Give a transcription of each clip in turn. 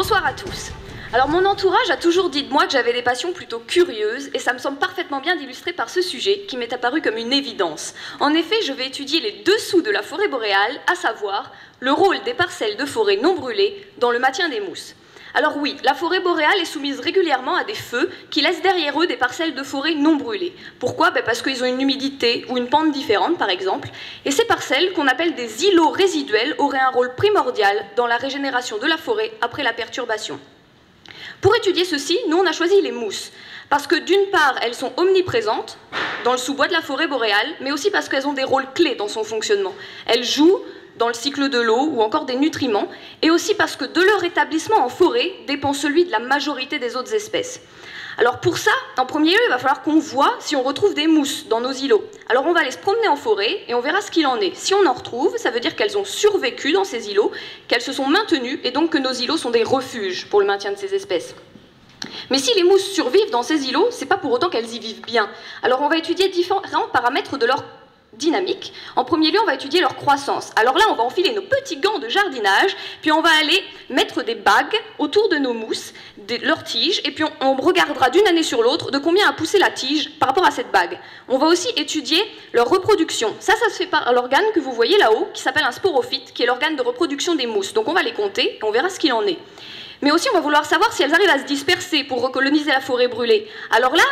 Bonsoir à tous. Alors mon entourage a toujours dit de moi que j'avais des passions plutôt curieuses et ça me semble parfaitement bien illustré par ce sujet qui m'est apparu comme une évidence. En effet, je vais étudier les dessous de la forêt boréale, à savoir le rôle des parcelles de forêt non brûlées dans le maintien des mousses. Alors oui, la forêt boréale est soumise régulièrement à des feux qui laissent derrière eux des parcelles de forêt non brûlées. Pourquoi? Parce qu'ils ont une humidité ou une pente différente, par exemple. Et ces parcelles, qu'on appelle des îlots résiduels, auraient un rôle primordial dans la régénération de la forêt après la perturbation. Pour étudier ceci, nous on a choisi les mousses. Parce que d'une part, elles sont omniprésentes dans le sous-bois de la forêt boréale, mais aussi parce qu'elles ont des rôles clés dans son fonctionnement. Elles jouent dans le cycle de l'eau ou encore des nutriments, et aussi parce que de leur établissement en forêt dépend celui de la majorité des autres espèces. Alors pour ça, en premier lieu, il va falloir qu'on voit si on retrouve des mousses dans nos îlots. Alors on va aller se promener en forêt et on verra ce qu'il en est. Si on en retrouve, ça veut dire qu'elles ont survécu dans ces îlots, qu'elles se sont maintenues et donc que nos îlots sont des refuges pour le maintien de ces espèces. Mais si les mousses survivent dans ces îlots, c'est pas pour autant qu'elles y vivent bien. Alors on va étudier différents paramètres de leur dynamique. En premier lieu, on va étudier leur croissance. Alors là, on va enfiler nos petits gants de jardinage, puis on va aller mettre des bagues autour de nos mousses, leurs tiges, et puis on regardera d'une année sur l'autre de combien a poussé la tige par rapport à cette bague. On va aussi étudier leur reproduction. Ça se fait par l'organe que vous voyez là-haut, qui s'appelle un sporophyte, qui est l'organe de reproduction des mousses. Donc on va les compter, et on verra ce qu'il en est. Mais aussi, on va vouloir savoir si elles arrivent à se disperser pour recoloniser la forêt brûlée. Alors là,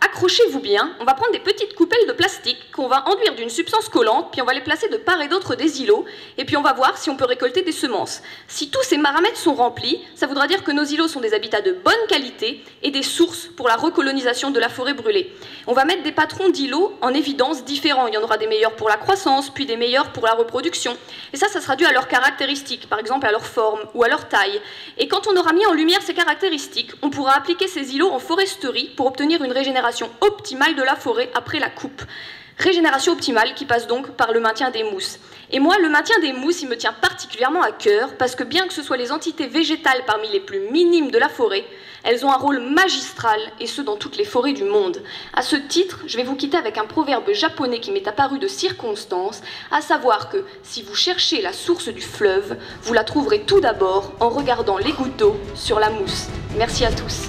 accrochez-vous bien, on va prendre des petites coupelles de plastique qu'on va enduire d'une substance collante, puis on va les placer de part et d'autre des îlots, et puis on va voir si on peut récolter des semences. Si tous ces paramètres sont remplis, ça voudra dire que nos îlots sont des habitats de bonne qualité et des sources pour la recolonisation de la forêt brûlée. On va mettre des patrons d'îlots en évidence différents. Il y en aura des meilleurs pour la croissance, puis des meilleurs pour la reproduction. Et ça sera dû à leurs caractéristiques, par exemple à leur forme ou à leur taille. Et quand on aura mis en lumière ces caractéristiques, on pourra appliquer ces îlots en foresterie pour obtenir une régénération optimale de la forêt après la coupe. Régénération optimale qui passe donc par le maintien des mousses. Et moi, le maintien des mousses, il me tient particulièrement à cœur parce que bien que ce soit les entités végétales parmi les plus minimes de la forêt, elles ont un rôle magistral, et ce dans toutes les forêts du monde. À ce titre, je vais vous quitter avec un proverbe japonais qui m'est apparu de circonstance, à savoir que si vous cherchez la source du fleuve, vous la trouverez tout d'abord en regardant les gouttes d'eau sur la mousse. Merci à tous.